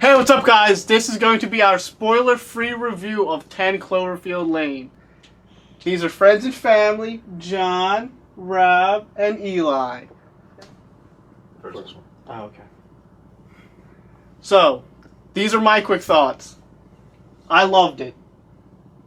Hey, what's up, guys? This is going to be our spoiler-free review of 10 Cloverfield Lane. These are friends and family, John, Rob, and Eli. First one. Oh, okay. So, these are my quick thoughts. I loved it.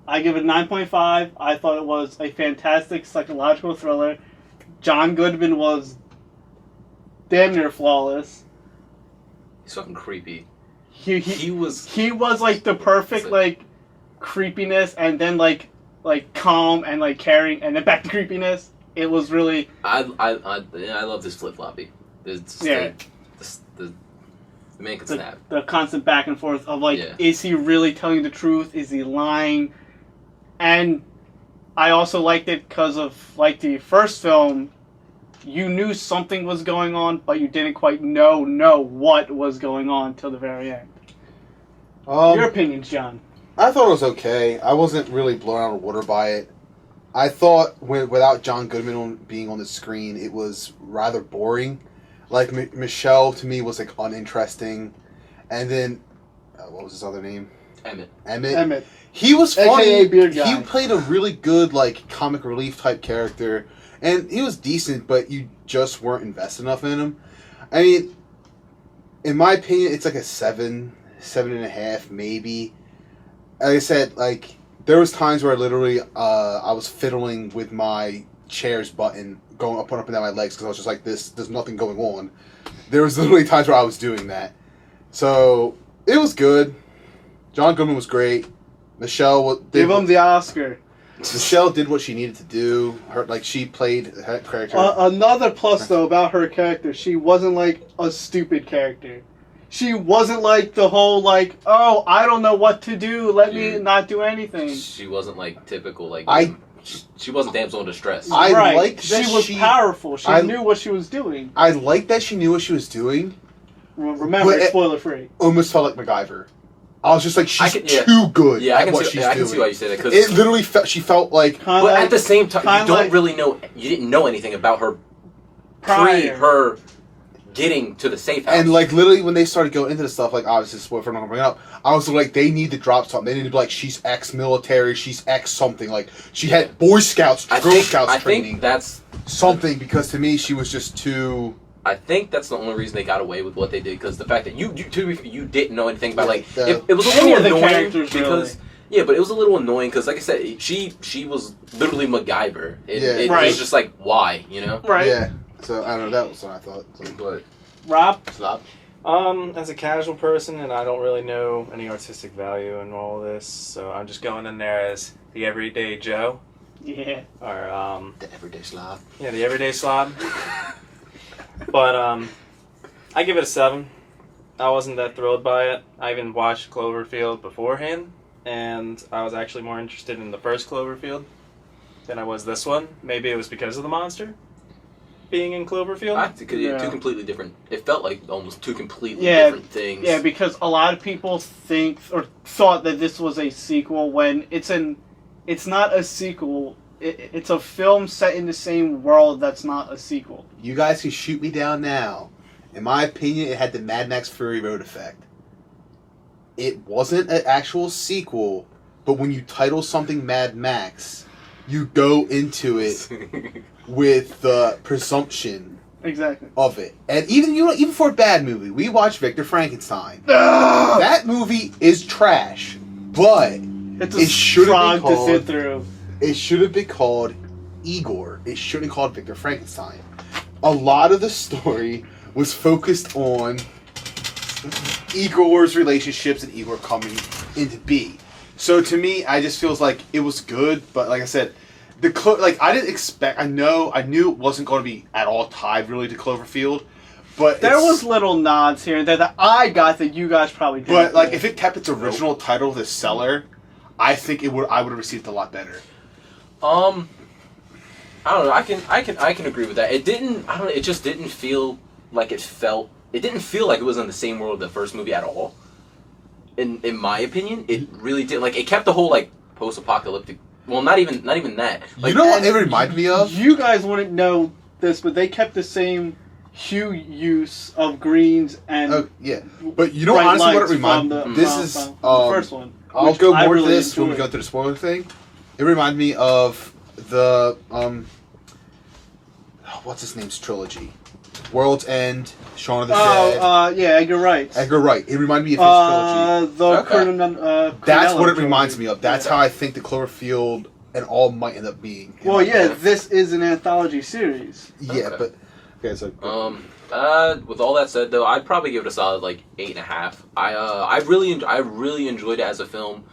I give it 9.5. I thought it was a fantastic psychological thriller. John Goodman was damn near flawless. He's fucking creepy. He was like the perfect like creepiness, and then like calm and like caring, and then back to creepiness. It was really. I love this flip floppy. The man can snap. The constant back and forth of like, is he really telling the truth? Is he lying? And I also liked it because of like the first film. You knew something was going on, but you didn't quite know what was going on till the very end. Your opinions, John? I thought it was okay. I wasn't really blown out of water by it. I thought without John Goodman being on the screen, it was rather boring. Like Michelle to me was like uninteresting, and then what was his other name? Emmett. He was funny. AKA Beard Guy. He played a really good like comic relief type character. And he was decent, but you just weren't invested enough in him. I mean, in my opinion, it's like a 7.5, maybe. Like I said, like there was times where I was fiddling with my chair's button, going up and down my legs because I was just like, there's nothing going on. There was literally times where I was doing that. So it was good. John Goodman was great. Michelle give him the Oscar. Michelle did what she needed to do. She played her character. Another plus, though, about her character, she wasn't like a stupid character. She wasn't like the whole like, oh, I don't know what to do. Let me not do anything. She wasn't like typical like. She wasn't damsel in distress. I liked that she was powerful. She knew what she was doing. I liked that she knew what she was doing. Remember, it's spoiler free. Almost felt like MacGyver. I was just like, she's too good at what she's doing. I can see why you say that. Cause it literally she felt like... But at the same time, you don't really know... You didn't know anything about her her getting to the safe house. And like literally when they started going into the stuff, like obviously this spoiler, I'm not going to bring it up, I was like, they need to drop something. They need to be like, she's ex-military, she's ex-something. Like, she had Boy Scouts, Girl Scouts training. I think that's... Something, because to me, she was just too... I think that's the only reason they got away with what they did, because the fact that you didn't know anything about it was a little annoying because but it was a little annoying because like I said she was literally MacGyver. It was just like why right so I don't know, that was what I thought. But Rob? As a casual person, and I don't really know any artistic value in all of this, so I'm just going in there as the everyday Joe. Yeah. Or the everyday slob. Yeah, the everyday slob. But I give it a 7. I wasn't that thrilled by it. I even watched Cloverfield beforehand, and I was actually more interested in the first Cloverfield than I was this one. Maybe it was because of the monster being in Cloverfield. I think two completely different. It felt like almost two completely different things. Yeah, because a lot of people thought that this was a sequel when it's not a sequel. It's a film set in the same world that's not a sequel. You guys can shoot me down now. In my opinion, it had the Mad Max Fury Road effect. It wasn't an actual sequel, but when you title something Mad Max, you go into it with the presumption of it. And even for a bad movie, we watched Victor Frankenstein. That movie is trash, but it should have been called to sit through. It should have been called Igor. It shouldn't have called Victor Frankenstein. A lot of the story was focused on Igor's relationships and Igor coming into be. So to me, I just feels like it was good, but like I said, I didn't expect. I knew it wasn't going to be at all tied really to Cloverfield, but there was little nods here and there that I got that you guys probably didn't. But like, if it kept its original title, The Cellar, I think I would have received it a lot better. I don't know. I can agree with that. It didn't. I don't know. It just didn't feel like it felt. It didn't feel like it was in the same world of the first movie at all. In my opinion, it really did. Like, it kept the whole like post-apocalyptic. Well, not even that. Like, you know what it reminded me of? You guys wouldn't know this, but they kept the same hue use of greens and Oh yeah, but you know bright honestly what it lights reminds from me. the, This from- is from the first one. I'll which go I more to really this when we enjoyed. go to the spoiler thing. It reminded me of the what's his name's trilogy, World's End, Shaun of the Dead. Yeah, Edgar Wright. Edgar Wright. It reminded me of his trilogy. That's That's what it reminds me of. That's how I think the Cloverfield and All might end up being. Well, yeah, this is an anthology series. Yeah, Okay. but okay, so with all that said, though, I'd probably give it a solid 8.5. I really enjoyed it as a film.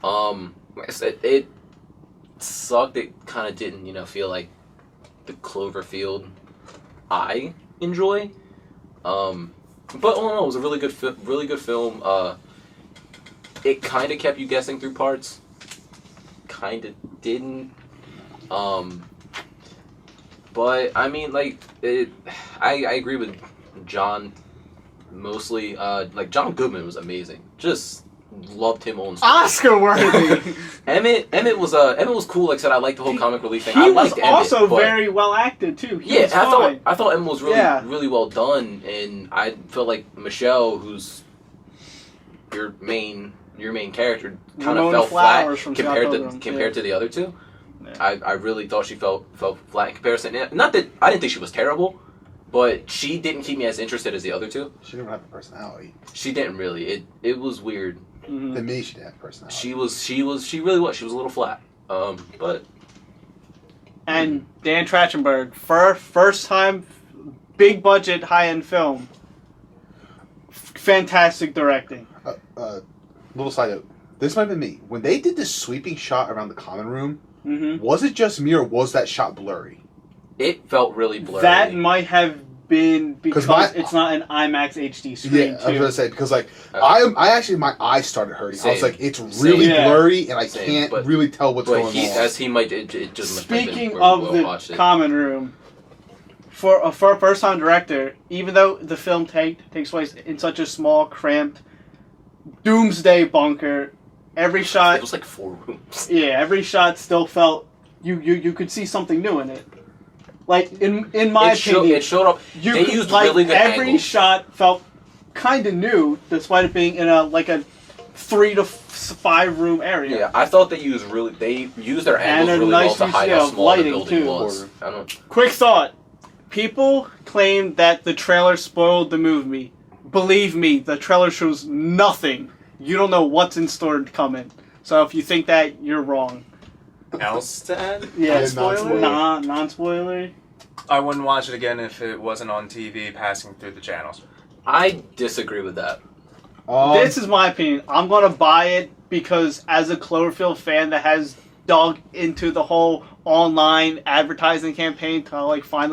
Like I said, it sucked. It kind of didn't, feel like the Cloverfield I enjoy. But all in all, it was a really good film. It kind of kept you guessing through parts. Kind of didn't. But I mean, I agree with John mostly. John Goodman was amazing. Just loved him on screen. Oscar worthy. Emmett was cool. Like I said, I liked the whole comic relief thing. He I was liked Emmett, also but very well acted too. He yeah, was fine. I thought Emmett was really Yeah. really well done, and I felt like Michelle, who's your main character, kind of Ramona fell Flowers flat from compared Scott Pilgrim, to the other two. Yeah. I really thought she felt flat in comparison. Not that I didn't think she was terrible, but she didn't keep me as interested as the other two. she didn't have a personality. She didn't really. It was weird. Mhm. To me, she didn't have a personality. She really was. She was a little flat. But And Dan Trachtenberg, first time, big budget, high end film. Fantastic directing. Little side note. This might have been me. When they did this sweeping shot around the common room, Mm-hmm. was it just me or was that shot blurry? it felt really blurry. That might have been because it's not an IMAX HD screen. Yeah, I was gonna say because Okay. I actually my eyes started hurting. I was Same. like, it's really Same. blurry and I Same, can't but- really tell what's going on. It just must have been Speaking where of we the watched it. common room, for a first time director, even though the film takes place in such a small, cramped, doomsday bunker, every It shot, was like 4 rooms. every shot still felt you could see something new in it. Like in my opinion, It showed up. you They could, used like, really good every angles. shot felt kind of new, despite it being in a 3 to 5 room area. Yeah, I thought they used their And angles a really nice well to hide use how of small the lighting, building too. was. I don't. Quick thought. People claim that the trailer spoiled the movie. Believe me, the trailer shows nothing. You don't know what's in store coming. So if you think that, you're wrong. Else to add? Yeah, non-spoiler. Non-spoiler. I wouldn't watch it again if it wasn't on TV passing through the channels. I disagree with that. This is my opinion. I'm going to buy it because as a Cloverfield fan that has dug into the whole online advertising campaign to find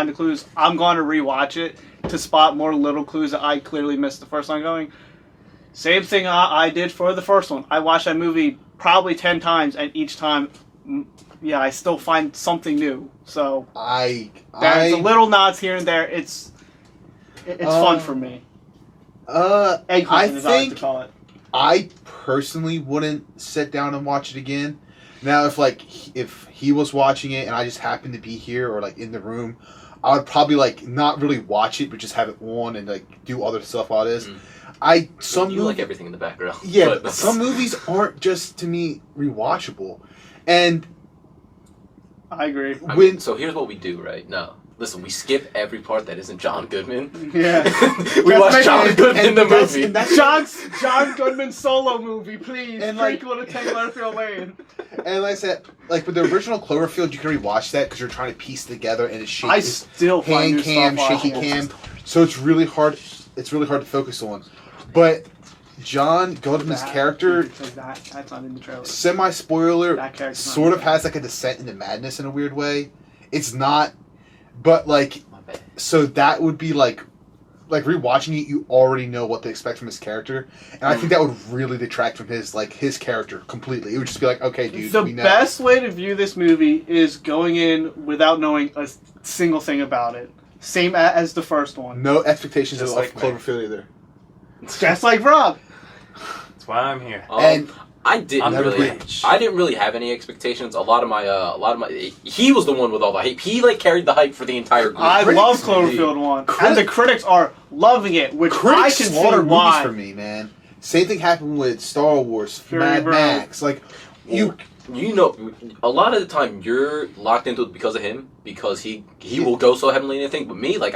the clues, I'm going to rewatch it to spot more little clues that I clearly missed the first time going. Same thing I did for the first one. I watched that movie probably 10 times, and each time, I still find something new. So there's a little nods here and there. It's fun for me. Egg I hunting, as I like to think call it. I personally wouldn't sit down and watch it again. Now, if he was watching it and I just happened to be here or in the room, I would probably not really watch it, but just have it on and do other stuff while it is. You like everything in the background. Yeah, but some movies aren't just to me rewatchable, and I agree. So here's what we do, right? No. Listen, we skip every part that isn't John Goodman. Yeah. We watch John Goodman in the movie. and that's John Goodman solo movie, please. And, Prequel to Cloverfield Lane. And like I said, with the original Cloverfield, you can rewatch that because you're trying to piece together and it's I still find hand new cam, stuff shaky watchable. cam, so it's really hard. It's really hard to focus on. But John Goodman's character, That's not in the trailer. semi-spoiler, That character's not sort in of the has a descent into madness in a weird way. It's not, but My bad. so that would be rewatching it, you already know what to expect from his character, and I think that would really detract from his character completely. It would just be okay, dude. The we know. best way to view this movie is going in without knowing a single thing about it. Same as the first one. No expectations Just of like me. Cloverfield either. Just like Rob. That's why I'm here. And I didn't Under really. Lynch. I didn't really have any expectations. A lot of my. He was the one with all the hype. He like carried the hype for the entire group. I Critics- love Cloverfield 1. And the critics are loving it, which I can see slaughter why. movies for me, man. Same thing happened with Star Wars, Fury Mad Road. Max. Like, You know, a lot of the time you're locked into it because of him, because he will go so heavily in anything. But me, like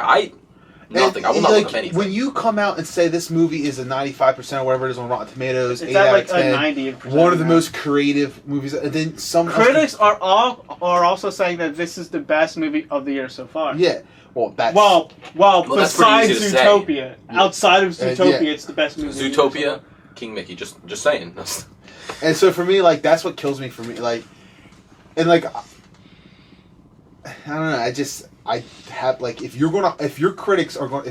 nothing. I will not look up anything. When you come out and say this movie is a 95% or whatever it is on Rotten Tomatoes, It's 8 at out like of 10, a 90%. one of the now. most creative movies, and then some Critics are also saying that this is the best movie of the year so far. Yeah, well, that's Well, that's pretty besides easy to say. Zootopia. Yeah. Outside of Zootopia, yeah. it's the best movie. of the year so Zootopia, far. King Mickey. Just saying. And so for me, like, that's what kills me. For me, like, and like, I don't know. I have like, if the critics are going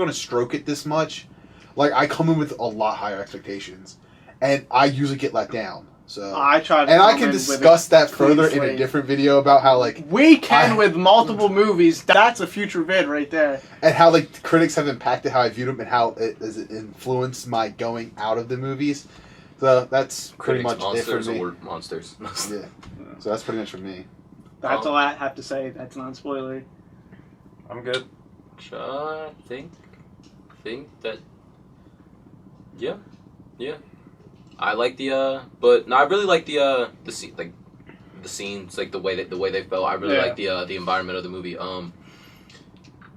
to stroke it this much, like, I come in with a lot higher expectations, and I usually get let down. So I try to and I come can in with discuss that clean further in a slate. different video about how like We can with multiple movies. That's a future vid right there. and how like critics have impacted how I viewed them and how it influenced my going out of the movies. So that's pretty Critics, much it for monsters me. or monsters. Yeah. So that's pretty much for me. That's all I have to say. That's non-spoilery. I'm good. I think that. Yeah. I like but no, I really like the scene, like the scenes, like the way they felt. I really like the environment of the movie. I don't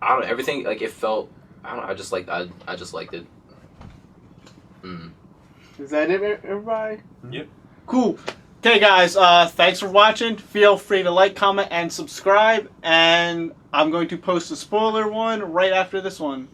know, everything, like, it felt. I don't know. I just liked it. Is that it, everybody? Yep. Cool. Okay, guys. Thanks for watching. Feel free to like, comment, and subscribe. And I'm going to post a spoiler one right after this one.